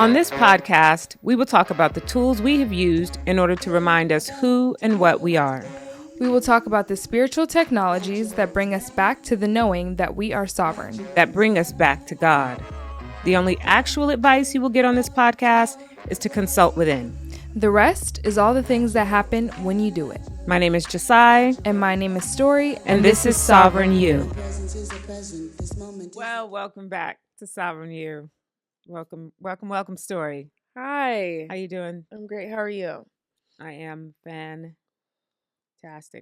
On this podcast, we will talk about the tools we have used in order to remind us who and what we are. We will talk about the spiritual technologies that bring us back to the knowing that we are sovereign. That bring us back to God. The only actual advice you will get on this podcast is to consult within. The rest is all the things that happen when you do it. My name is Jasai. And my name is Stori. And this is Sovereign You. Well, welcome back to Sovereign You. Welcome, Stori. Hi. How you doing? I'm great. How are you? I am fantastic.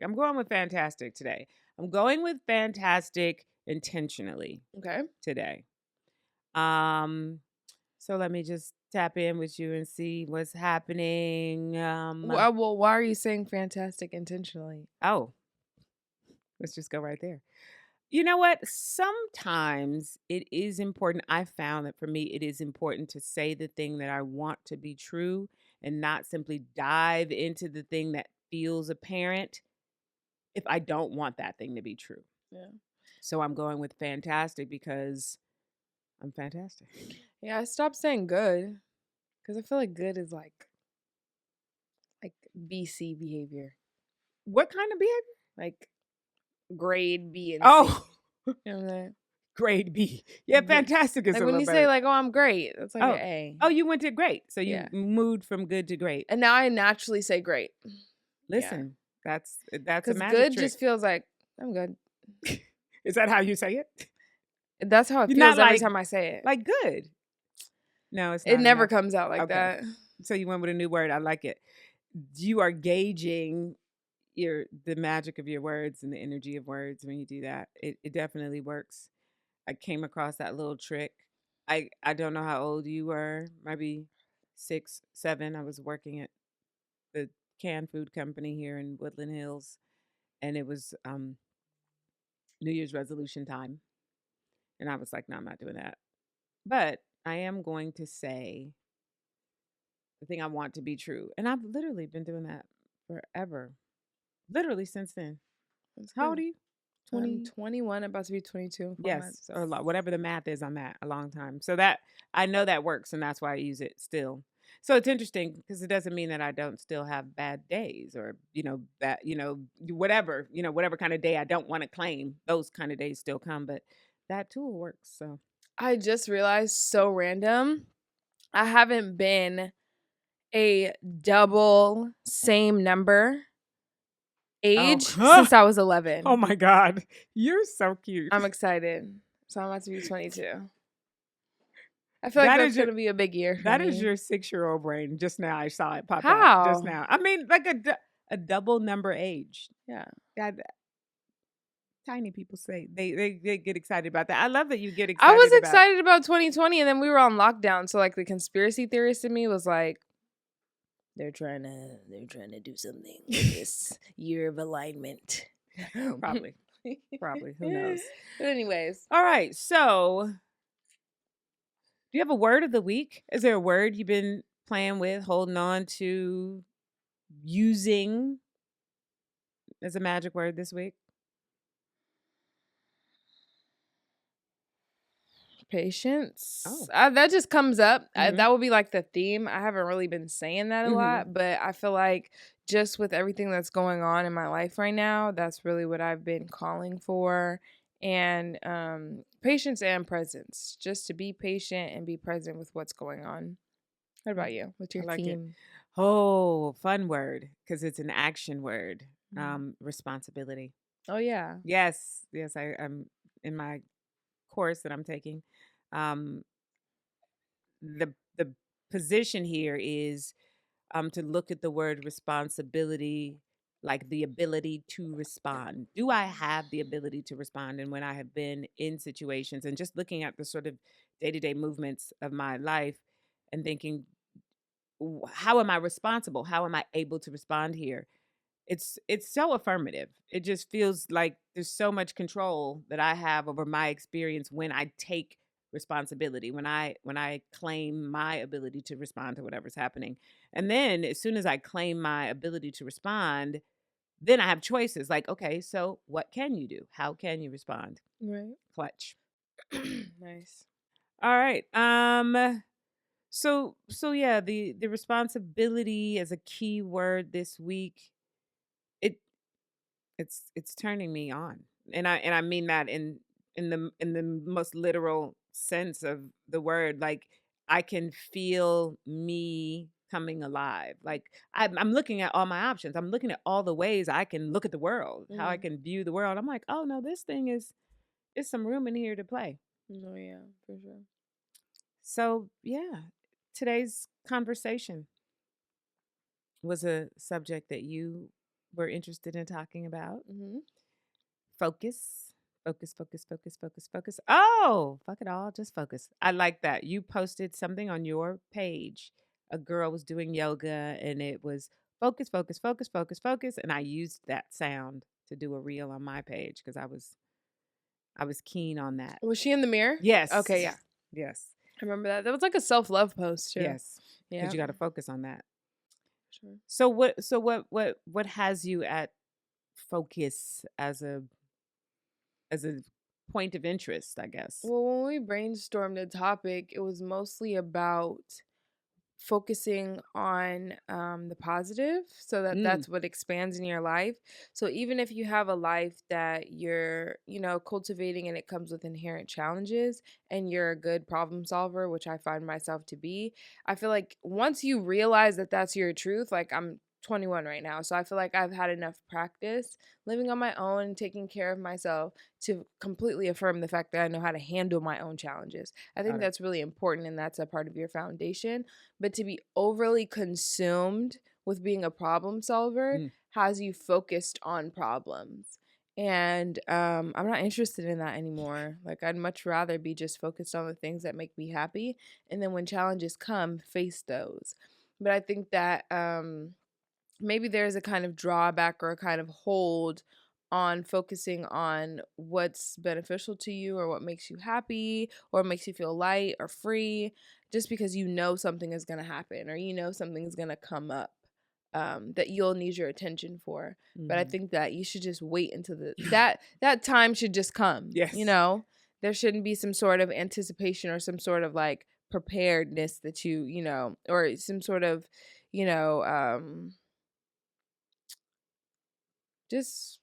I'm going with fantastic today. I'm going with fantastic intentionally. Okay. Today. So let me just tap in with you and see what's happening. Well, why are you saying fantastic intentionally? Oh, let's just go right there. You know what? Sometimes it is important. I found that for me, it is important to say the thing that I want to be true and not simply dive into the thing that feels apparent if I don't want that thing to be true. Yeah. So I'm going with fantastic because I'm fantastic. Yeah, I stopped saying good because I feel like good is like BC behavior. What kind of behavior? Like grade B and C. Oh, you know what I'm saying? Grade B. Yeah, fantastic is like a when little you better. say like, oh, I'm great. That's like an A. Oh, you went to great. So you Yeah. moved from good to great. And now I naturally say great. Listen, that's a magic Because good trick. just feels like I'm good. Is that how you say it? That's how it You're feels not every like- time I say it. Like good. No, it's not. It never enough. comes out like Okay. that. So you went with a new word. I like it. You are gauging the magic of your words and the energy of words when you do that. It definitely works. I came across that little trick. I don't know how old you were, maybe 6, 7. I was working at the canned food company here in Woodland Hills, and it was New Year's resolution time. And I was like, no, I'm not doing that. But I am going to say the thing I want to be true. And I've literally been doing that forever. Literally since then. How old are you? 20? 21, about to be 22. Yes, or whatever the math is, I'm at a long time. So that I know that works, and that's why I use it still. So it's interesting because it doesn't mean that I don't still have bad days or whatever kind of day I don't want to claim. Those kind of days still come, but that tool works. So I just realized, so random, I haven't been a double same number age since I was 11. Oh my God, you're so cute. I'm excited. So I'm about to be 22. I feel like that's going to be a big year. That is your 6-year-old brain. Just now I saw it pop How? up. Just now. I mean, like a double number age. Yeah. Tiny people say they get excited about that. I love that you get excited. I was excited about 2020, and then we were on lockdown. So like the conspiracy theorist in me was like, they're trying to do something with this year of alignment. Probably. Who knows? But anyways. All right. So do you have a word of the week? Is there a word you've been playing with, holding on to, using as a magic word this week? Patience. Oh. That just comes up. Mhm. That would be like the theme. I haven't really been saying that a lot, but I feel like just with everything that's going on in my life right now, that's really what I've been calling for. And patience and presence. Just to be patient and be present with what's going on. What about you? What's your theme? Oh, fun word, because it's an action word. Responsibility. Oh, yeah. Yes. I'm in my course that I'm taking. The position here is to look at the word responsibility, like the ability to respond. Do I have the ability to respond? And when I have been in situations and just looking at the sort of day-to-day movements of my life and thinking, how am I responsible? How am I able to respond here? It's so affirmative. It just feels like there's so much control that I have over my experience when I take responsibility, when I claim my ability to respond to whatever's happening. And then as soon as I claim my ability to respond, then I have choices like, okay, so what can you do? How can you respond? Right. Clutch. Nice. All right. So yeah, the responsibility as a key word this week, it it's turning me on. And I mean that in the most literal sense of the word. Like I can feel me coming alive. Like I'm looking at all my options. I'm looking at all the ways I can look at the world, how I Mhm. can view the world. I'm like, oh no, this thing is some room in here to play. Oh yeah, for sure. So yeah, today's conversation was a subject that you were interested in talking about. Mhm. Focus. Focus, focus, focus, focus, focus. Oh, fuck it all. Just focus. I like that. You posted something on your page. A girl was doing yoga and it was focus, focus, focus, focus, focus. And I used that sound to do a reel on my page because I was keen on that. Was she in the mirror? Yes. Okay, yeah. Yes. I remember that. That was like a self-love post too. Yes. Because Yeah. you got to focus on that. Sure. So what has you at focus as a point of interest, I guess? Well, when we brainstormed the topic, it was mostly about focusing on the positive so that Mm, that's what expands in your life. So even if you have a life that you're cultivating and it comes with inherent challenges and you're a good problem solver, which I find myself to be, I feel like once you realize that that's your truth, like I'm 21 right now, so I feel like I've had enough practice living on my own and taking care of myself to completely affirm the fact that I know how to handle my own challenges. I think got it. that's really important and that's a part of your foundation. But to be overly consumed with being a problem solver Mm, has you focused on problems. And I'm not interested in that anymore. Like, I'd much rather be just focused on the things that make me happy. And then when challenges come, face those. But I think that maybe there's a kind of drawback or a kind of hold on focusing on what's beneficial to you or what makes you happy or makes you feel light or free just because you know something is going to happen or you know something's going to come up that you'll need your attention for. But I mhm. think that you should just wait until that time should just come, Yes. there shouldn't be some sort of anticipation or some sort of like preparedness that or some sort of you know just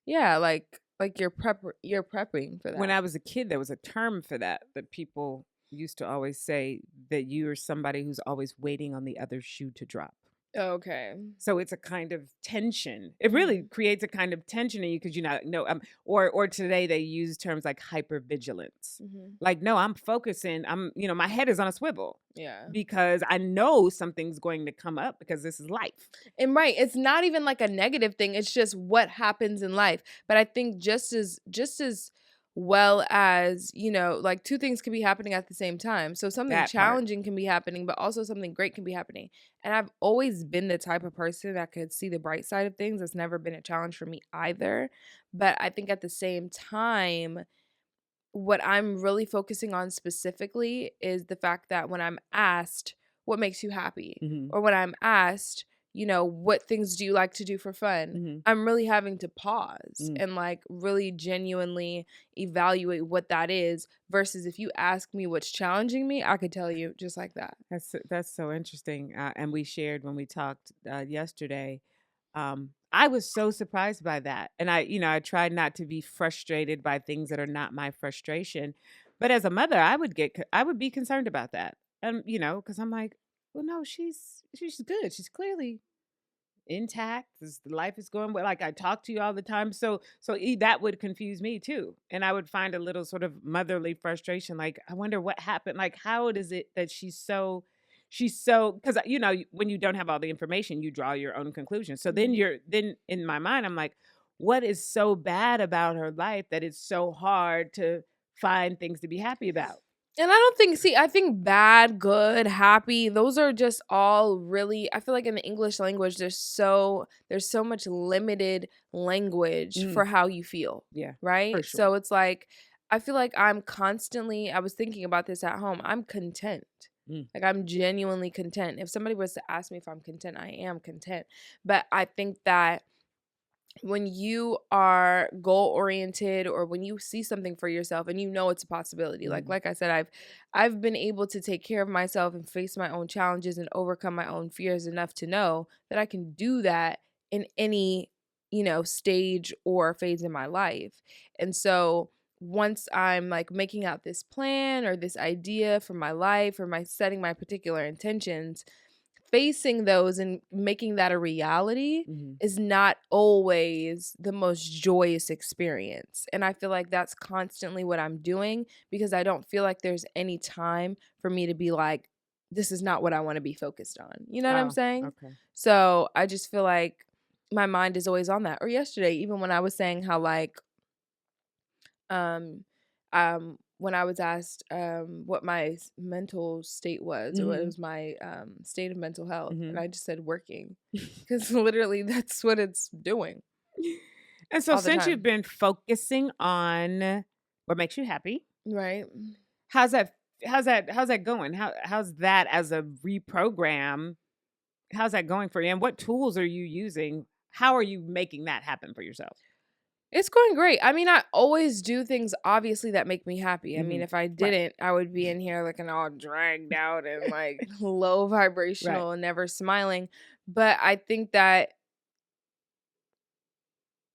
yeah, like you're prepping for When that. I was a kid, there was a term for that people used to always say that you are somebody who's always waiting on the other shoe to drop. Okay. So it's a kind of tension. It really Mhm. creates a kind of tension in you because you know, or today they use terms like hypervigilance. Mhm. Like, no, I'm focusing. My head is on a swivel Yeah. because I know something's going to come up because this is life. And right, it's not even like a negative thing. It's just what happens in life. But I think just as well as, like two things can be happening at the same time. So something That part. challenging can be happening, but also something great can be happening. And I've always been the type of person that could see the bright side of things. It's never been a challenge for me either. But I think at the same time, what I'm really focusing on specifically is the fact that when I'm asked, what makes you happy? Hmm. Or when I'm asked, what things do you like to do for fun? Hmm. I'm really having to pause and like really genuinely evaluate what that is versus if you ask me what's challenging me, I could tell you just like that. That's so interesting, and we shared when we talked yesterday. I was so surprised by that, and I tried not to be frustrated by things that are not my frustration. But as a mother, I would be concerned about that, because I'm like, well, no, she's good. She's clearly intact. Life is going well. Like I talk to you all the time, that would confuse me too, and I would find a little sort of motherly frustration. Like I wonder what happened. Like how is it that she's so because when you don't have all the information, you draw your own conclusions. So then Mhm. then in my mind, I'm like, what is so bad about her life that it's so hard to find things to be happy about? And I don't think see, I think bad, good, happy, those are just all really I feel like in the English language there's so much limited language Mm, for how you feel, yeah, right? for sure. So it's like I feel like I was thinking about this at home. I'm content. Mm, Like I'm genuinely content. If somebody was to ask me if I'm content, I am content. But I think that when you are goal oriented, or when you see something for yourself and you know it's a possibility, Mhm. like I said, I've been able to take care of myself and face my own challenges and overcome my own fears enough to know that I can do that in any, stage or phase in my life. And so once I'm like making out this plan or this idea for my life, or my setting my particular intentions, facing those and making that a reality Mhm. is not always the most joyous experience. And I feel like that's constantly what I'm doing, because I don't feel like there's any time for me to be like, this is not what I want to be focused on. You know what I'm Oh, saying? okay. So I just feel like my mind is always on that. Or yesterday, even when I was saying how, like, um, when I was asked what my mental state was, or what Mhm. was my state of mental health, and Mhm. I just said working, because literally that's what it's doing And so all the since you've time. been focusing on what makes you happy, Right. how's that how's that going? How's that as a reprogram? How's that going for you? And what tools are you using? How are you making that happen for yourself? It's going great. I mean, I always do things obviously that make me happy. I mean, Mhm. if I Right. didn't, I would be in here looking all dragged out and like low Right. vibrational and never smiling. But I think that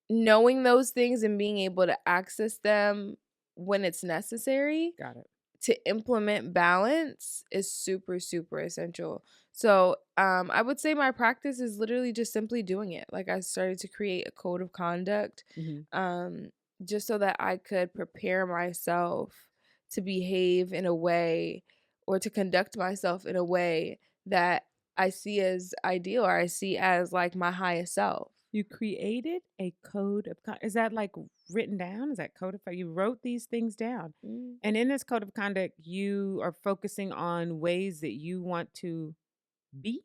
knowing those things and being able to access them when it's necessary Got it. to implement balance is super, super essential. So I would say my practice is literally just simply doing it. Like, I started to create a code of conduct, Mhm. um, just so that I could prepare myself to behave in a way, or to conduct myself in a way that I see as ideal, or I see as like my highest self. You created a code of is that like written down? Is that codified? You wrote these things down. Mm, And in this code of conduct, you are focusing on ways that you want to be.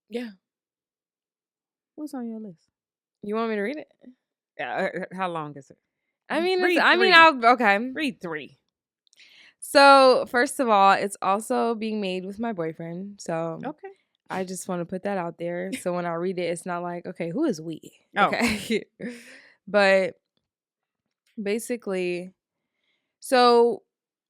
yeah. What's on your list? You want me to read it? How long is it? I mean, Read three. I'll, okay. Read three. So, first of all, it's also being made with my boyfriend. So, Okay. I just want to put that out there. So, when I read it, it's not like, okay, who is we? Oh, Okay. But basically, so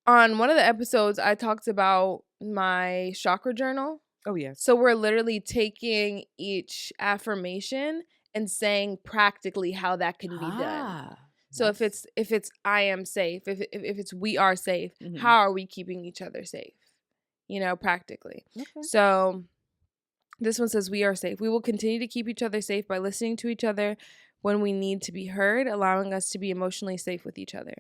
on one of the episodes, I talked about my chakra journal. oh yes. So, we're literally taking each affirmation and saying practically how that can be done. Ah, So that's if it's I am safe, if it's we are safe, mhm. how are we keeping each other safe? Practically. Okay. So this one says we are safe. We will continue to keep each other safe by listening to each other when we need to be heard, allowing us to be emotionally safe with each other.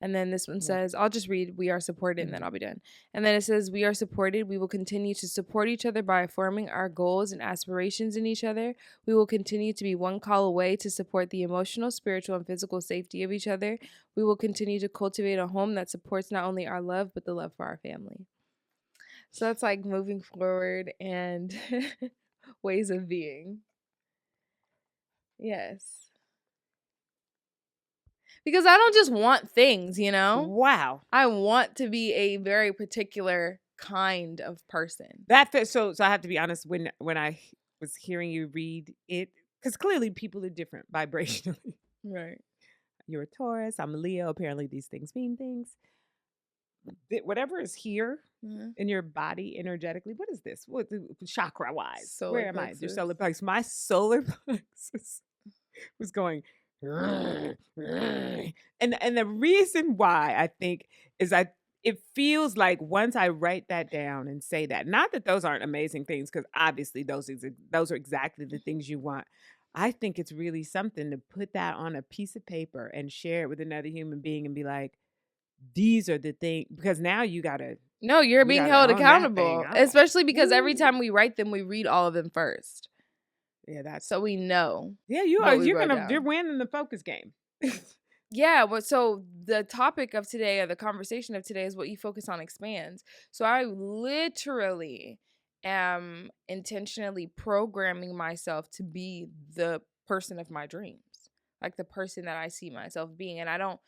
And then this one Right. says, I'll just read, we are supported, and then Mhm. I'll be done. And then it says, we are supported. We will continue to support each other by affirming our goals and aspirations in each other. We will continue to be one call away to support the emotional, spiritual, and physical safety of each other. We will continue to cultivate a home that supports not only our love, but the love for our family. So that's like moving forward and ways of being. Yes. Because I don't just want things. Wow. I want to be a very particular kind of person. That fits so I have to be honest, when was hearing you read it, because clearly people are different vibrationally. Right. You're a Taurus, I'm a Leo, apparently these things mean things. Whatever is here Mhm. in your body energetically, what is this? What chakra wise? Solar Where am I? Your plexus. solar plexus. My solar plexus was going and the reason why I think is it feels like once I write that down and say that, not that those aren't amazing things, because obviously those are exactly the things you want. I think it's really something to put that on a piece of paper and share it with another human being and be like, these are the things, because now No, you're you being gotta held own that thing. accountable, I'm like, especially because every ooh. time we write them, we read all of them first. Yeah, that's So we know yeah, what we wrote you're down. winning the focus game. Yeah, but so the topic of today, or the conversation of today, is what you focus on expands. So I literally am intentionally programming myself to be the person of my dreams. Like the person that I see myself being. And I don't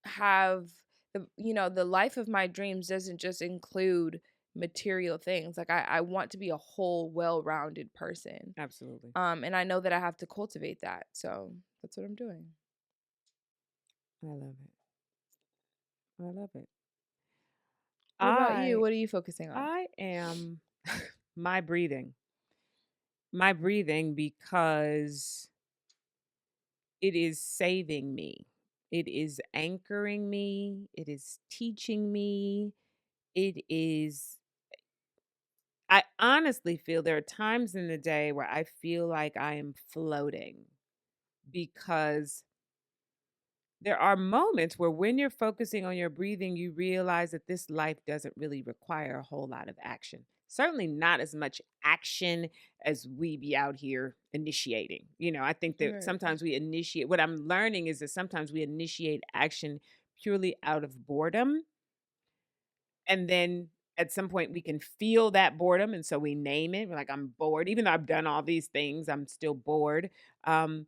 have the life of my dreams doesn't just include material things. Like I want to be a whole, well-rounded person. Absolutely. And I know that I have to cultivate that. So that's what I'm doing. I love it. I love it. What about you? I What are you focusing on? I am my breathing. My breathing because it is saving me. It is anchoring me. It is teaching me. It is I honestly feel there are times in the day where I feel like I am floating because there are moments where when you're focusing on your breathing, you realize that this life doesn't really require a whole lot of action. Certainly not as much action as we be out here initiating. I think that Right. sometimes we initiate, what I'm learning is that sometimes we initiate action purely out of boredom. And then at some point we can feel that boredom. And so we name it. We're like, I'm bored. Even though I've done all these things, I'm still bored. Um,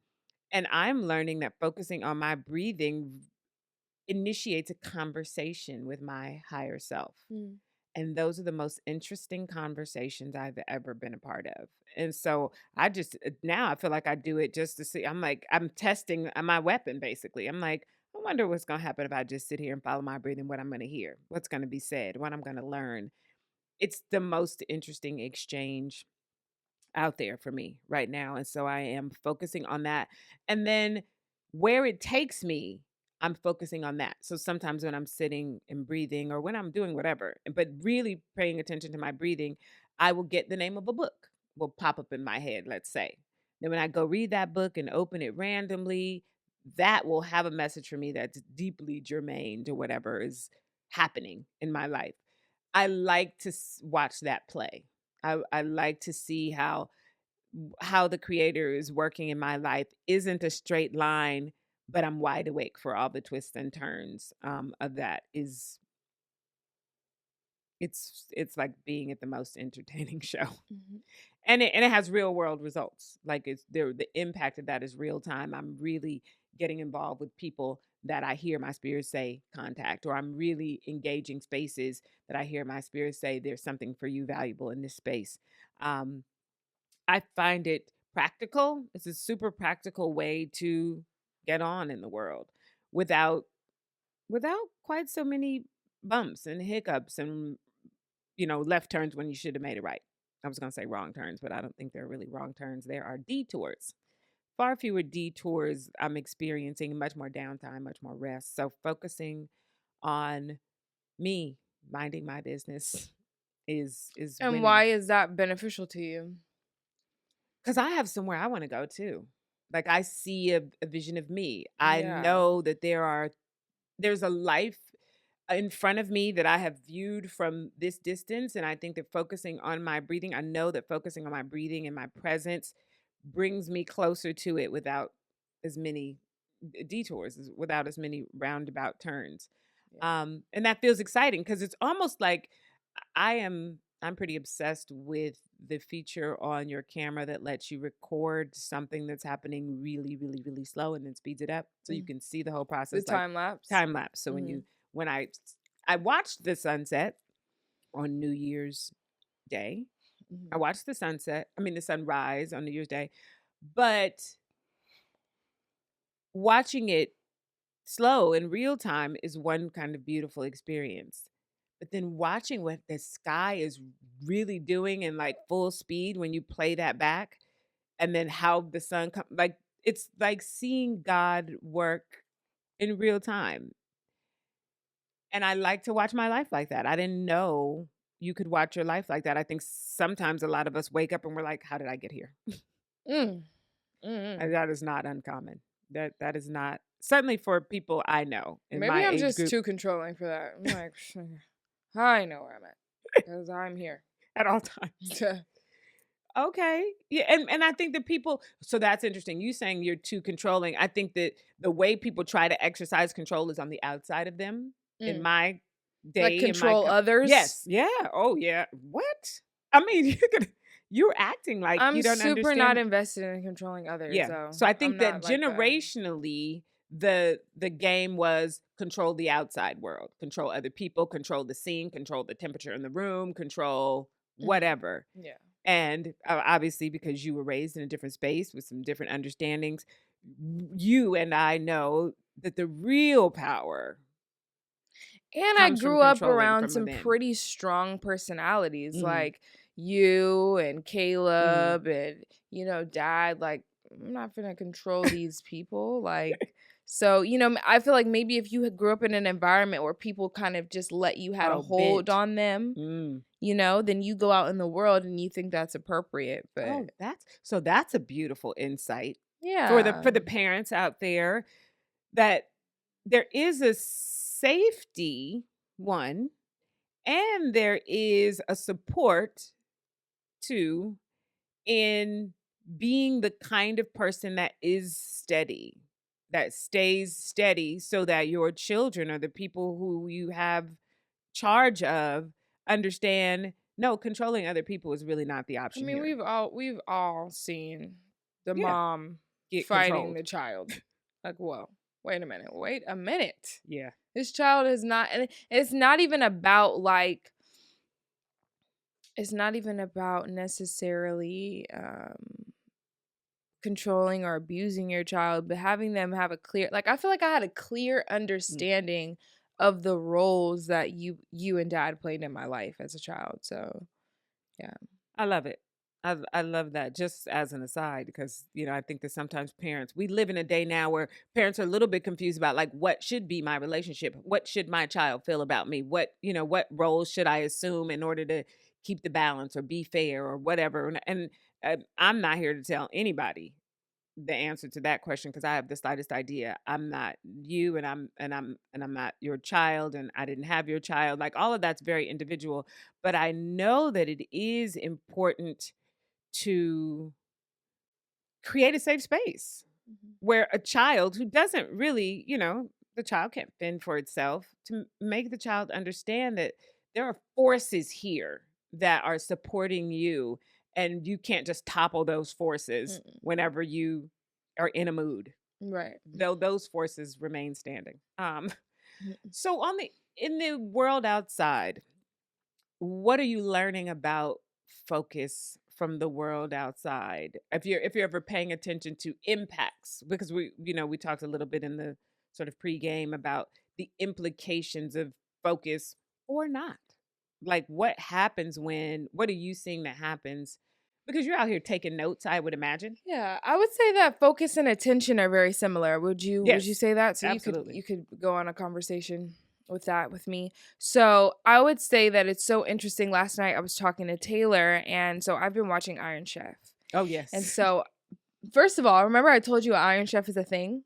and I'm learning that focusing on my breathing initiates a conversation with my higher self. Mm. And those are the most interesting conversations I've ever been a part of. And so I just now I feel like I do it just to see. I'm like, I'm testing my weapon basically. I'm like, I wonder what's going to happen if I just sit here and follow my breathing, what I'm going to hear, what's going to be said, what I'm going to learn. It's the most interesting exchange out there for me right now. And so I am focusing on that. And then where it takes me, I'm focusing on that. So sometimes when I'm sitting and breathing or when I'm doing whatever, but really paying attention to my breathing, I will get the name of a book will pop up in my head, let's say. Then when I go read that book and open it randomly, that will have a message for me that's deeply germane to whatever is happening in my life. I like to watch that play. I like to see how the creator is working in my life isn't a straight line, but I'm wide awake for all the twists and turns of that. Is it's like being at the most entertaining show. Mhm. And it has real world results. Like it's there the impact of that is real time. I'm really getting involved with people that I hear my spirit say contact, or I'm really engaging spaces that I hear my spirit say there's something for you valuable in this space. Um, I find it practical. It's a super practical way to get on in the world without quite so many bumps and hiccups and left turns when you should have made it right. I was going to say wrong turns, but I don't think they're really wrong turns. There are detours. Far fewer detours. I'm experiencing much more downtime, much more rest. So focusing on me, minding my business is And winning. why is that beneficial to you? 'Cause I have somewhere I wanna go too. Like, I see a vision of me. I Yeah. know that there's a life in front of me that I have viewed from this distance, and I think that focusing on my breathing I know that focusing on my breathing and my presence brings me closer to it without as many detours, without as many roundabout turns. Yeah. And that feels exciting because it's almost like I'm pretty obsessed with the feature on your camera that lets you record something that's happening really, really, really slow and then speeds it up so you Mm. can see the whole The process like time lapse. time lapse. So Mhm. when I watched the sunset on New Year's Day. I Mhm. watched the sunrise on New Year's Day, but watching it slow in real time is one kind of beautiful experience. But then watching what the sky is really doing in like full speed when you play that back, and then how the sun come like it's like seeing God work in real time. And I like to watch my life like that. I didn't know you could watch your life like that. I think sometimes a lot of us wake up and we're like, how did I get here? Mm. Mm. That is not uncommon. That is not certainly for people I know in Maybe my I'm age just group too controlling for that. I'm like, I know where I'm at because I'm here. at all times. Okay. Yeah, and I think that people so that's interesting. You saying you're too controlling. I think that the way people try to exercise control is on the outside of them. In Mm. my Like day, in my control others. yes, yeah. Oh yeah. What? I mean, you're acting like I'm you don't super not understand. invested in controlling others, Yeah. though. So I I'm think that not like that. generationally the game was control the outside world, control other people, control the scene, control the temperature in the room, control Mhm. whatever. Yeah. And obviously, because you were raised in a different space with some different understandings, you and I know that the real power And I comes from grew up controlling around from some within. pretty strong personalities Mhm, like you and mhm. Caleb and, Dad. Like, I'm not going to control these people. Like, so, I feel like maybe if you grew up in an environment where people kind of just let you had a Oh, hold bent. on them, Mm. then you go out in the world and you think that's appropriate. Oh, But that's a beautiful insight for the yeah. parents out there, that there is a safety, one, and there is a support, two, in being the kind of person that is steady, that stays steady so that your children or the people who you have charge of understand, no, controlling other people is really not the I option mean, here. we've all seen the Yeah, mom get fighting controlled. the child. Like, whoa, wait a minute, wait a minute. Yeah. This child is not, and it's not even about like, it's not even about necessarily controlling or abusing your child, but having them have a clear, like, I feel like I had a clear Mm. understanding of the roles that you and dad played in my life as a child. So yeah. I love it. I love that, just as an aside, because I think that sometimes parents, we live in a day now where parents are a little bit confused about, like, what should be my relationship? What should my child feel about me? What roles should I assume in order to keep the balance or be fair or whatever? And I'm not here to tell anybody the answer to that question, because I have the slightest idea. I'm not you, and I'm not your child, and I didn't have your child. Like, all of that's very individual, but I know that it is important to create a safe space Mhm. where a child who doesn't really, the child can't fend for itself, to make the child understand that there are forces here that are supporting you, and you can't just topple those forces Mm-mm. whenever you are in a mood. Right. Though those forces remain standing. Mm-mm. So in the world outside, what are you learning about focus from the world outside? If you're ever paying attention to impacts, because we talked a little bit in the sort of pregame about the implications of focus or not. Like, what are you seeing that happens? Because you're out here taking notes, I would imagine. Yeah, I would say that focus and attention are very similar. Would you Yes, say that? So you could absolutely. you could go on a conversation with that with me. So I would say that it's so interesting. Last night I was talking to Taylor, and so I've been watching Iron Chef. Oh, And yes. so first of all, remember I told you Iron Chef is a thing?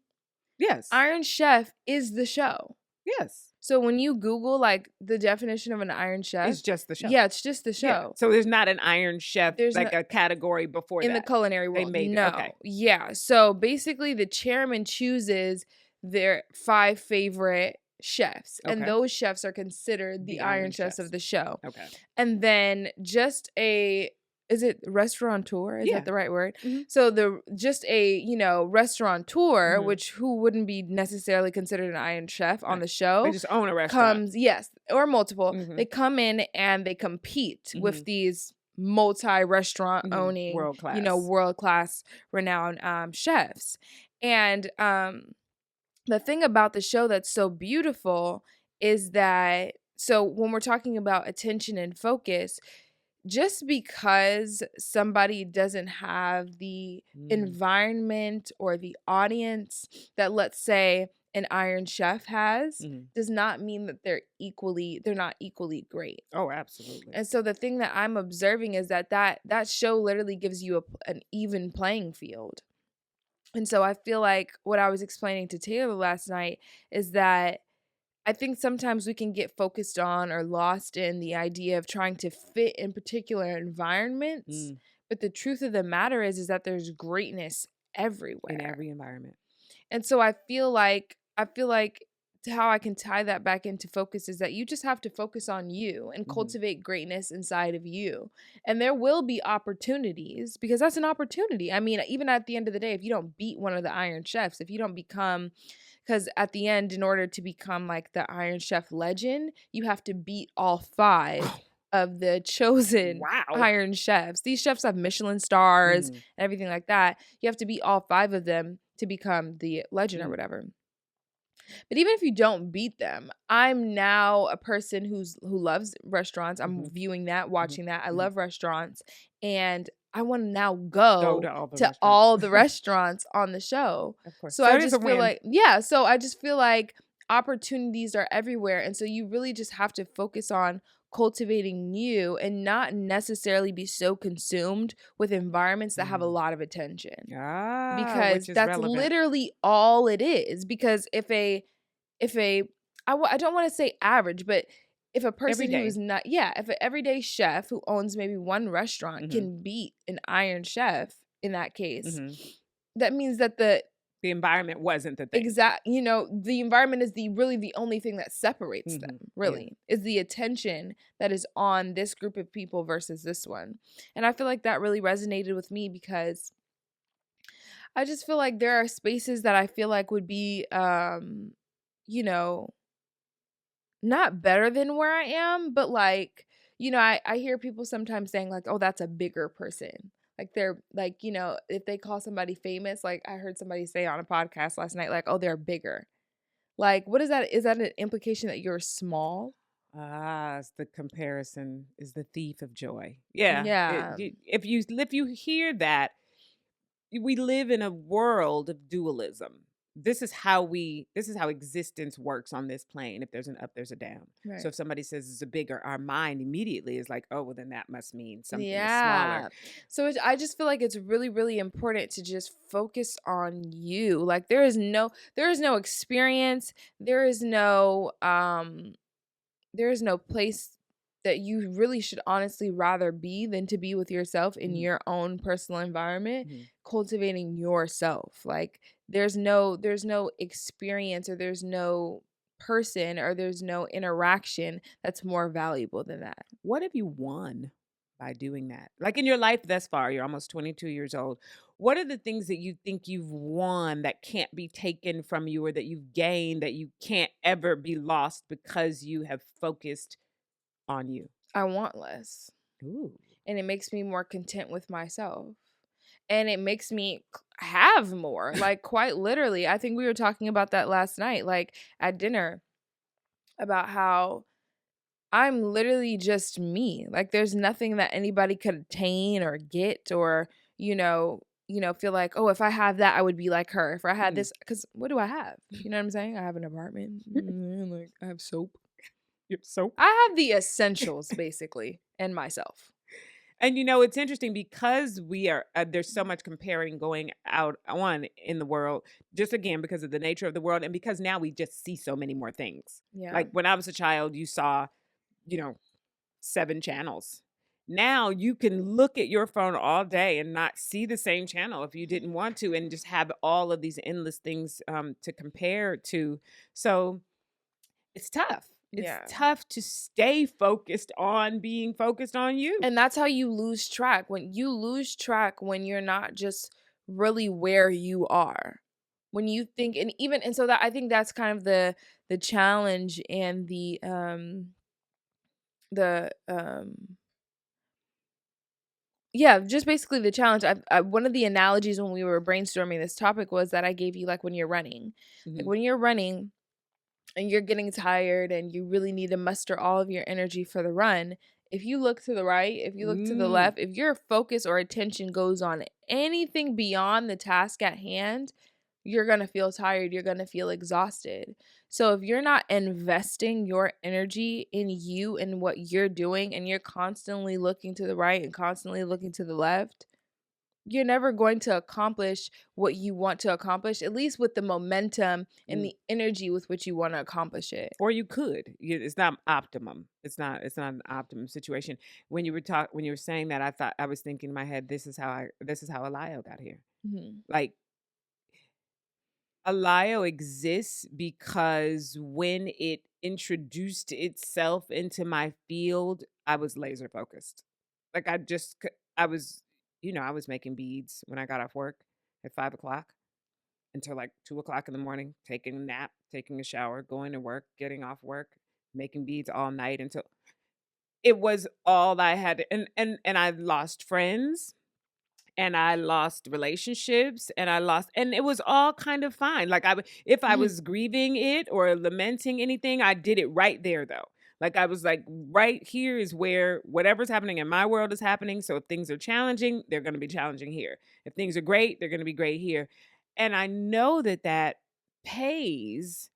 Yes. Iron Chef is the show. Yes. So when you Google like the definition of an Iron It's Chef, just the show. yeah, it's just the Yeah. show. So there's not an Iron Chef, There's no like a category before in the that. culinary They world, made it. Okay. no. Yeah, so basically the chairman chooses their 5 favorite chefs, and Okay. those chefs are considered the The Iron Iron Chefs of Chefs. the show. Okay. And then just a is it restaurateur? Is that Yeah. the right word? Mhm. So the just a, restaurateur, Mhm. which who wouldn't be necessarily considered an Iron Chef on Right. the They show, just own a restaurant. comes yes, or multiple. They Mhm. come in and they compete with Mhm. these multi-restaurant Mhm. owning, World class. world-class renowned chefs. And the thing about the show that's so beautiful is that so when we're talking about attention and focus, just because somebody doesn't have the Mm. environment or the audience that, let's say, an Iron Chef has, Mhm. does not mean that they're not equally great. Oh, absolutely. And so the thing that I'm observing is that show literally gives you an even playing field. And so I feel like what I was explaining to Taylor last night is that I think sometimes we can get focused on or lost in the idea of trying to fit in particular environments. Mm. But the truth of the matter is that there's greatness In everywhere. every environment. And so I feel like to how I can tie that back into focus is that you just have to focus on you and Mhm. cultivate greatness inside of you. And there will be opportunities because that's an opportunity. I mean, even at the end of the day, if you don't beat one of the Iron Chefs, if you don't become, because at the end, in order to become like the Iron Chef legend, you have to beat all five Oh, of the chosen wow. Iron Chefs. These chefs have Michelin stars Mhm. and everything like that. You have to beat all five of them to become the legend or Mm. whatever. But even if you don't beat them, I'm now a person who loves restaurants. I'm Mhm. viewing that, Mhm. watching that. I Mhm. love restaurants, and I want to now Go go to all the to restaurants. all the restaurants on the show. Of course. So So I it is a just feel win. like, yeah, so I just feel like opportunities are everywhere, and so you really just have to focus on cultivating you and not necessarily be so consumed with environments that have a Mm. lot of attention, Ah, which because is that's relevant. literally all it is. Because if a I don't want to say average, but if a Every person who day. is not, yeah, if an everyday chef who owns maybe one restaurant Mhm. can beat an Iron Chef in that case, Mhm. that means that the The environment wasn't the thing. the environment is the only thing that separates them, Mhm. Yeah. really, is the attention that is on this group of people versus this one. And I feel like that really resonated with me because I just feel like there are spaces that I feel like would be you know, not better than where I am, but like, I hear people sometimes saying like, "Oh, that's a bigger person." Like they're like, if they call somebody famous, like I heard somebody say on a podcast last night, like, "Oh, they're bigger." Like, what is that? Is that an implication that you're small? Ah, it's the comparison is the thief of joy. Yeah. Yeah. If you hear that, we live in a world of dualism. This is how existence works on this plane. If there's an up, there's a down. So Right. if somebody says it's a bigger, our mind immediately is like, oh, well, then that must mean something is smaller. Yeah. So I just feel like it's really, really important to just focus on you. Like there is no experience, there is no place that you really should honestly rather be than to be with yourself in Mhm. your own personal environment, Mhm. cultivating yourself. Like there's no experience, or there's no person, or there's no interaction that's more valuable than that. What have you won by doing that? Like in your life thus far, you're almost 22 years old. What are the things that you think you've won that can't be taken from you or that you've gained that you can't ever be lost because you have focused on you? I want less, Ooh. and it makes me more content with myself. And it makes me have more, like quite literally. I think we were talking about that last night, like at dinner, about how I'm literally just me. Like there's nothing that anybody could attain or get, or, feel like, "Oh, if I have that, I would be like her. If I had Mm. this," cuz what do I have? You know what I'm saying? I have an apartment. Like I have soap. You're so I have the essentials basically, and myself. and it's interesting because we are there's so much comparing going out on in the world, just again because of the nature of the world and because now we just see so many more things. Yeah. Like when I was a child, you saw, you know, 7 channels. Now you can look at your phone all day and not see the same channel if you didn't want to, and just have all of these endless things to compare to. So it's tough. It's Yeah. tough to stay focused on being focused on you. And that's how you lose track. When you lose track, when you're not just really where you are. When you think, and so that I think that's kind of the challenge, and the yeah, just basically the challenge. One of the analogies when we were brainstorming this topic was that I gave you, like when you're running. Like Mhm. when you're running and you're getting tired and you really need to muster all of your energy for the run, if you look to the right, if you look to the Mm. left, if your focus or attention goes on anything beyond the task at hand, you're going to feel tired, you're going to feel exhausted. So if you're not investing your energy in you and what you're doing, and you're constantly looking to the right and constantly looking to the left, you're never going to accomplish what you want to accomplish, at least with the momentum and Mm. the energy with which you want to accomplish it. Or you could. It's not optimum. It's not an optimum situation. When you were saying that, I was thinking in my head, this is how Alio got here. Mhm. Like Alio exists because when it introduced itself into my field, I was laser focused. Like I was, I was making beads when I got off work at 5 o'clock until like 2 o'clock in the morning, taking a nap, taking a shower, going to work, getting off work, making beads all night until it was all I had. And I lost friends and I lost relationships and and it was all kind of fine. Like if I Mhm. was grieving it or lamenting anything, I did it right there though. Like I was like, right here is where whatever's happening in my world is happening. So if things are challenging, they're going to be challenging here. If things are great, they're going to be great here. And I know that that pays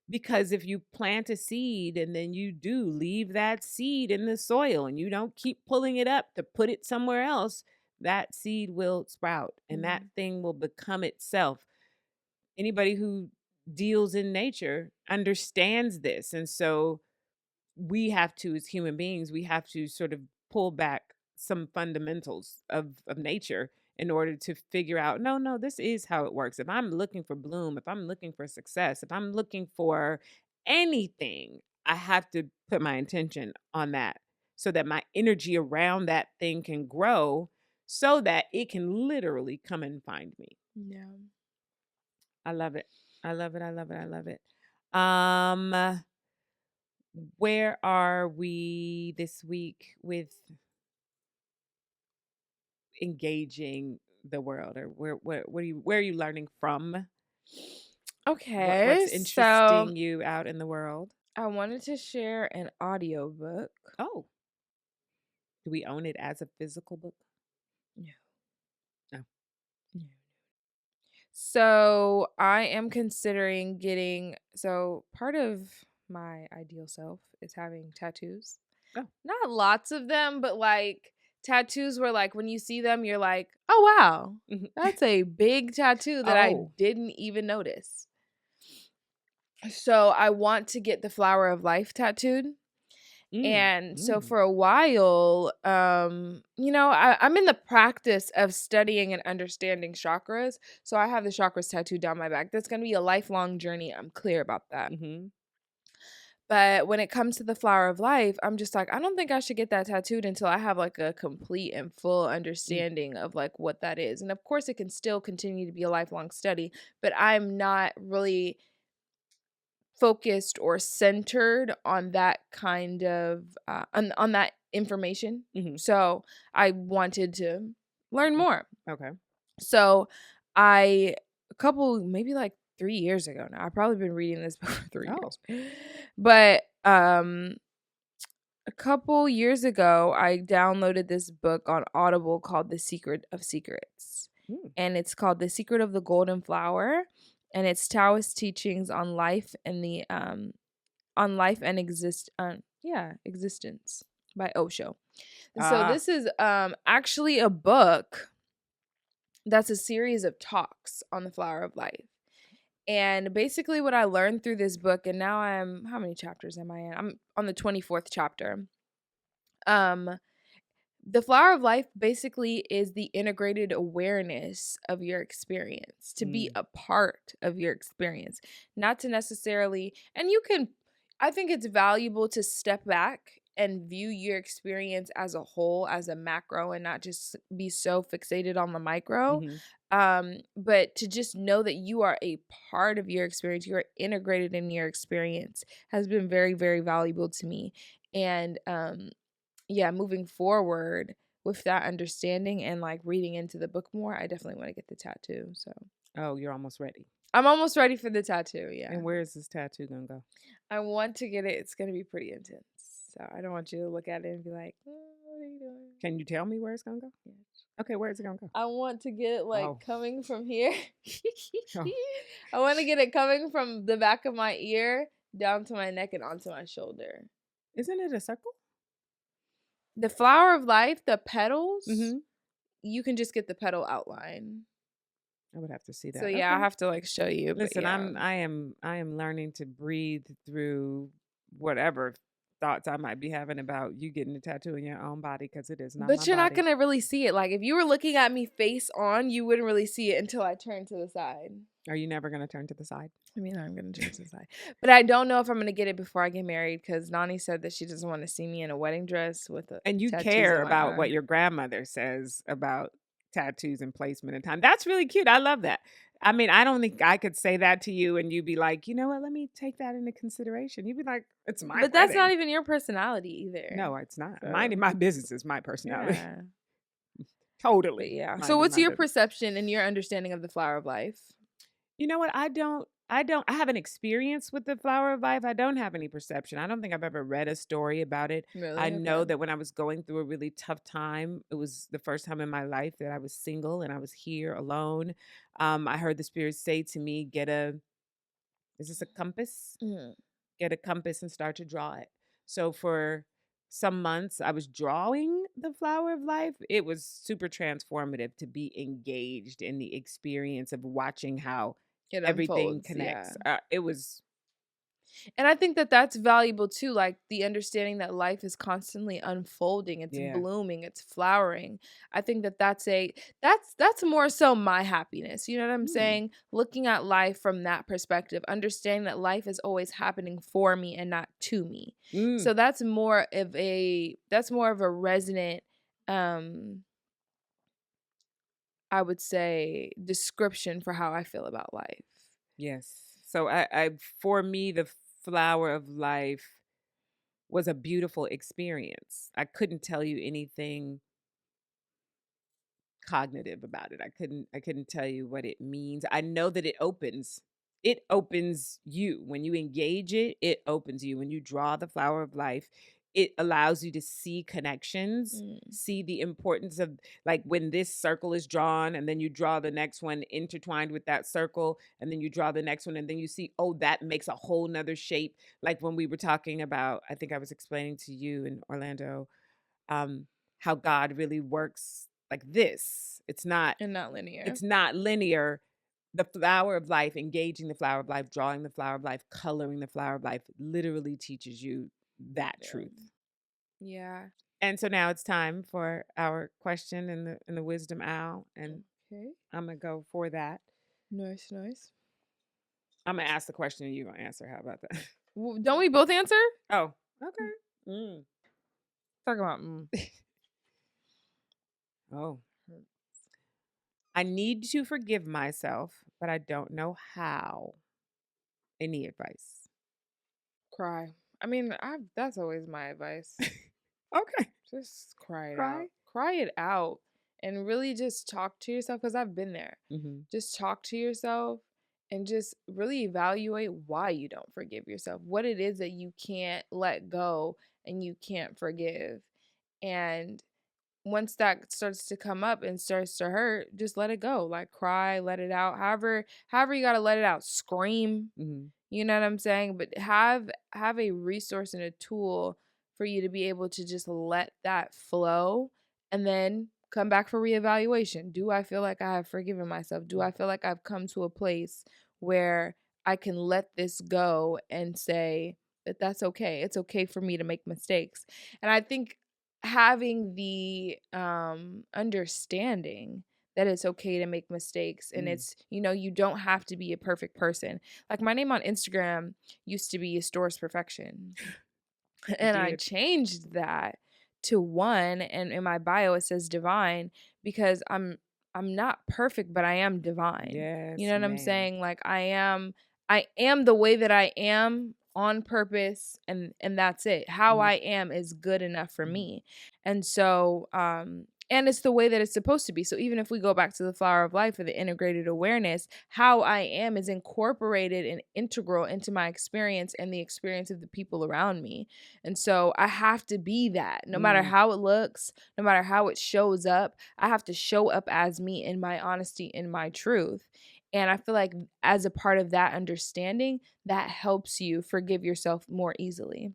because if you plant a seed and then you do leave that seed in the soil and you don't keep pulling it up to put it somewhere else, that seed will sprout and that Mhm. thing will become itself. Anybody who deals in nature understands this. And so we have to, as human beings, we have to sort of pull back some fundamentals of nature in order to figure out, no, this is how it works. If I'm looking for bloom, if I'm looking for success, if I'm looking for anything, I have to put my intention on that so that my energy around that thing can grow so that it can literally come and find me. Yeah. I love it. I love it. I love it. I love it. Um where are we this week with engaging the world, or where are you learning from? What's Okay, so interesting you out in the world? I wanted to share an audiobook. Oh, do we own it as a physical book? No. No. No. So I am considering getting, so part of my ideal self is having tattoos. Oh. Not lots of them, but like tattoos where like when you see them, you're like, oh wow, Mhm. that's a big tattoo that I Oh. didn't even notice. So I want to get the flower of life tattooed. Mm. And so Mm. for a while, I'm in the practice of studying and understanding chakras. So I have the chakras tattooed down my back. That's going to be a lifelong journey. I'm clear about that. Mhm. But when it comes to the flower of life, I'm just like, I don't think I should get that tattooed until I have like a complete and full Mm. understanding of like what that is. And of course, it can still continue to be a lifelong study, but I'm not really focused or centered on that kind of on that information. Mhm. So I wanted to learn Mm. more. Okay. So I a couple maybe like 3 years ago now. I've probably been reading this book for 3 Oh. years. But a couple years ago I downloaded this book on Audible called The Secret of Secrets. Mm. And it's called The Secret of the Golden Flower. And it's Taoist teachings on life and existence by Osho. And so Ah. this is actually a book that's a series of talks on the flower of life. And basically what I learned through this book, and now I'm how many chapters am I in? I'm on the 24th chapter. Um the flower of life basically is the integrated awareness of your experience, to be Mm. a part of your experience, not to necessarily, and you can, I think it's valuable to step back and view your experience as a whole, as a macro, and not just be so fixated on the micro. Mhm. But to just know that you are a part of your experience, you are integrated in your experience has been very, very valuable to me. And yeah, moving forward with that understanding and like reading into the book more, I definitely want to get the tattoo. So Oh, you're almost ready. I'm almost ready for the tattoo. Yeah. And where is this tattoo gonna go? I want to get it. It's going to be pretty intense. So I don't want you to look at it and be like, what are you doing? Can you tell me where it's gonna go? Yeah. Okay, where is it gonna go? I want to get it like Oh. coming from here. Oh. I want to get it coming from the back of my ear down to my neck and onto my shoulder. Isn't it a circle? The flower of life, the petals, Mhm. you can just get the petal outline. I would have to see So that. yeah, I Okay. have to like show you, but Listen, yeah. I am learning to breathe through whatever thoughts I might be having about you getting a tattoo in your own body because it is not my But you're not body. gonna really see it. Like if you were looking at me face on, you wouldn't really see it until I turned to the side. Are you never gonna turn to the side? I mean, I'm gonna turn to the side, but I don't know if I'm gonna get it before I get married because Nani said that she doesn't want to see me in a wedding dress with And you tattoos care on my about what arm. your grandmother says about tattoos and placement and time. That's really cute. I love that. I mean, I don't think I could say that to you and you'd be like, you know what, let me take that into consideration. You'd be like, it's my But that's not wedding. even your personality either. No, it's not. Minding So my business is my personality. yeah, but Totally yeah. So minding what's my your business. perception and your understanding of the flower of life? You know what? I have an experience with the flower of life. I don't have any perception. I don't think I've ever read a story about it. I Really? know Okay. that when I was going through a really tough time, it was the first time in my life that I was single and I was here alone. I heard the spirit say to me, is this a compass? Mhm. Get a compass and start to draw it. So for some months, I was drawing the flower of life. It was super transformative to be engaged in the experience of watching how It everything unfolds. Yeah. connects. It was, And I think that that's valuable too, like the understanding that life is constantly unfolding, it's yeah. blooming, it's flowering. I think that that's more so my happiness. You know what I'm Mm, saying? Looking at life from that perspective, understanding that life is always happening for me and not to me. mm, So that's more of a resonant um I would say description for how I feel about life. yes. So for me, the flower of life was a beautiful experience. I couldn't tell you anything cognitive about it. I couldn't tell you what it means. I know that it opens you. When you engage it, it opens you. When you draw the flower of life, it allows you to see connections, Mm. see the importance of, like, when this circle is drawn and then you draw the next one intertwined with that circle and then you draw the next one and then you see, oh, that makes a whole nother shape. Like when we were talking about, I think I was explaining to you in Orlando, um, how God really works like this. And not linear. It's not linear. The flower of life, engaging the flower of life, drawing the flower of life, coloring the flower of life literally teaches you that Yeah. truth. Yeah. And so now it's time for our question in the wisdom owl. And Okay. I'm gonna go for that. Nice, nice. I'm gonna ask the question and you're gonna answer. How about that? Don't we both answer? Oh, okay. Mm. Talk about Oh. I need to forgive myself, but I don't know how. Any advice? cry. I mean, that's always my advice. Okay. Just cry it Cry. out. Cry it out and really just talk to yourself because I've been there. Mhm. Just talk to yourself and just really evaluate why you don't forgive yourself. What it is that you can't let go and you can't forgive. And once that starts to come up and starts to hurt, just let it go. Like cry, let it out. However you gotta let it out. Scream. Mhm. You know what I'm saying? But have a resource and a tool for you to be able to just let that flow and then come back for reevaluation. Do I feel like I have forgiven myself? Do I feel like I've come to a place where I can let this go and say that that's okay. It's okay for me to make mistakes. And I think having the understanding that it's okay to make mistakes and Mm. it's you don't have to be a perfect person. Like my name on Instagram used to be Stores Perfection. It And I did. changed that to one and in my bio it says divine because I'm not perfect but I am divine. You Yes, know what I'm ma'am. saying? Like I am the way that I am on purpose and that's it. How Mhm. I am is good enough for Mhm. me. And so and it's the way that it's supposed to be. So even if we go back to the flower of life or the integrated awareness, how I am is incorporated and integral into my experience and the experience of the people around me. And so I have to be that no matter Mm. how it looks, no matter how it shows up, I have to show up as me in my honesty, in my truth. And I feel like as a part of that understanding, that helps you forgive yourself more easily.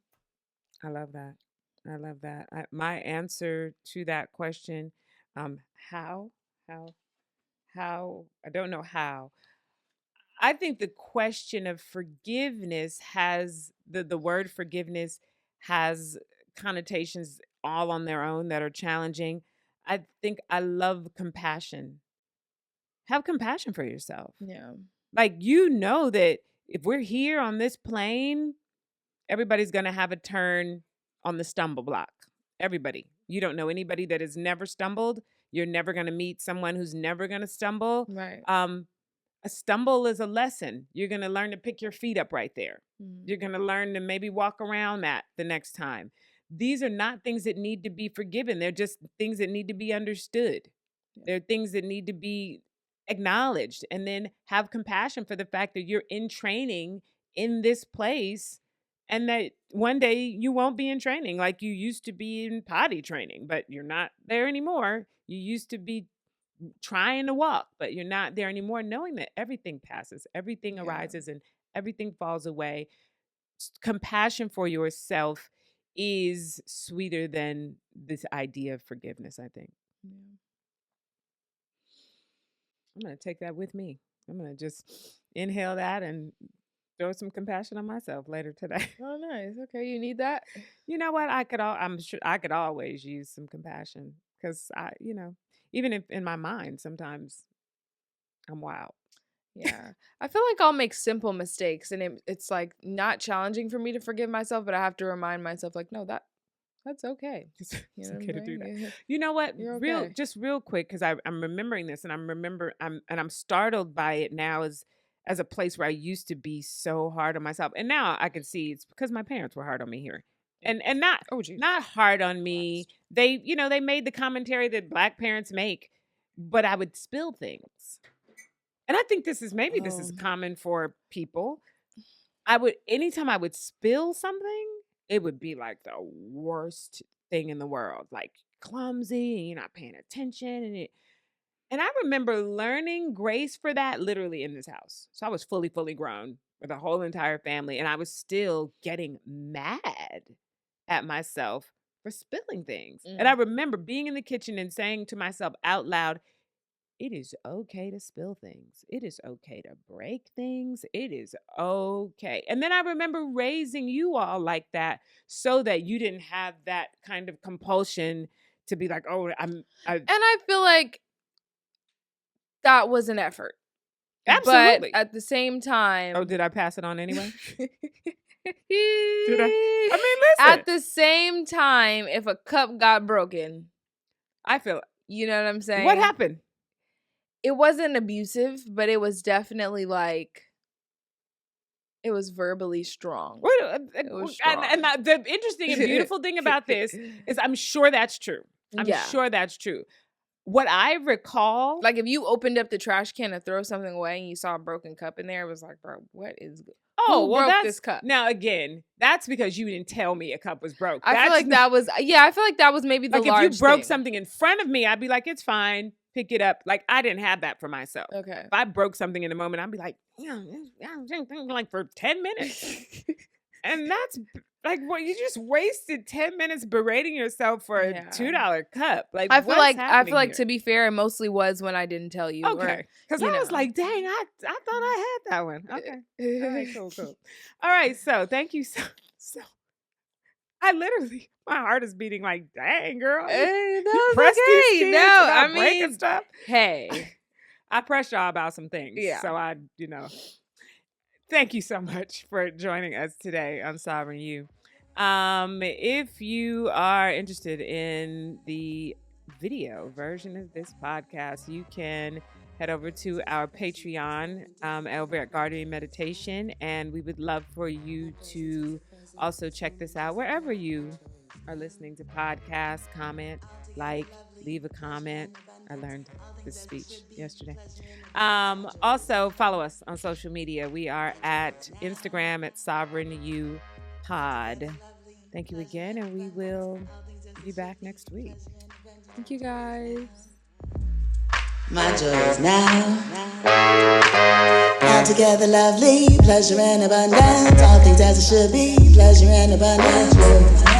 I love that. I love that. My answer to that question, um, how, how, how, I don't know how. I think the question of forgiveness has the word forgiveness has connotations all on their own that are challenging. I think I love compassion. Have compassion for yourself. Yeah. Like, you know that if we're here on this plane, everybody's going to have a turn on the stumble block. Everybody. You don't know anybody that has never stumbled. You're never going to meet someone who's never going to stumble. Right. A stumble is a lesson. You're going to learn to pick your feet up right there. You're going to learn to maybe walk around that the next time. These are not things that need to be forgiven. They're just things that need to be understood. They're things that need to be acknowledged, and then have compassion for the fact that you're in training in this place, and that one day you won't be in training like you used to be in potty training, but you're not there anymore. You used to be trying to walk, but you're not there anymore, knowing that everything passes, everything arises, and everything falls away. Compassion for yourself is sweeter than this idea of forgiveness, I think. I'm going to take that with me. I'm going to just inhale that and throw some compassion on myself later today. Oh, nice. Okay, you need that. You know what? I'm sure I could always use some compassion, because even if in my mind, sometimes I'm wild. Yeah. I feel like I'll make simple mistakes, and it's like not challenging for me to forgive myself, but I have to remind myself, like, no, that's okay. It's You know what okay I'm to do saying? that. Yeah. You know what? You're Real, okay. just real quick, because I'm remembering this, and I'm startled by it now as a place where I used to be so hard on myself, and now I can see it's because my parents were hard on me here, and not Oh, geez. not hard on me. They they made the commentary that Black parents make, but I would spill things, and I think this is common for people. Anytime I would spill something, it would be like the worst thing in the world, like clumsy, and you're not paying attention, and I remember learning grace for that literally in this house. So I was fully grown with a whole entire family, and I was still getting mad at myself for spilling things. And I remember being in the kitchen and saying to myself out loud, it is okay to spill things. It is okay to break things. It is okay. And then I remember raising you all like that, so that you didn't have that kind of compulsion to be like, oh, And I feel like that was an effort. Absolutely. But at the same time. Oh, did I pass it on anyway? Did I mean, listen. At the same time, if a cup got broken, I feel. You know what I'm saying? What happened? It wasn't abusive, but it was definitely like, it was verbally strong. It was strong. And the interesting and beautiful thing about this is I'm sure that's true. I'm sure that's true. What I recall, like if you opened up the trash can to throw something away and you saw a broken cup in there, it was like, bro, what is? Oh, who well, broke this cup? Now again, that's because you didn't tell me a cup was broke. I feel like that was maybe the like large if you broke thing. something in front of me, I'd be like, it's fine, pick it up. Like I didn't have that for myself. Okay, if I broke something in a moment, I'd be like, like for 10 minutes, and that's. Like, what, you just wasted 10 minutes berating yourself for a $2 cup. Like, I feel like to be fair, it mostly was when I didn't tell you. Okay, because I was like, dang, I thought I had that one. Okay, all right, cool. All right, so thank you so. I literally, my heart is beating like, dang, girl, you pressed these kids about breaking stuff. Hey, I pressed y'all about some things. Yeah. So thank you so much for joining us today on Sovereign You. If you are interested in the video version of this podcast, you can head over to our Patreon over at Gardening Meditation, and we would love for you to also check this out wherever you are listening to podcasts. Comment, like, leave a comment. I learned this speech yesterday. Also, follow us on social media. We are at Instagram at Sovereign You Pod. Thank you again, and we will be back next week. Thank you, guys. My joy is now. Altogether lovely, pleasure and abundance. All things as it should be, pleasure and abundance.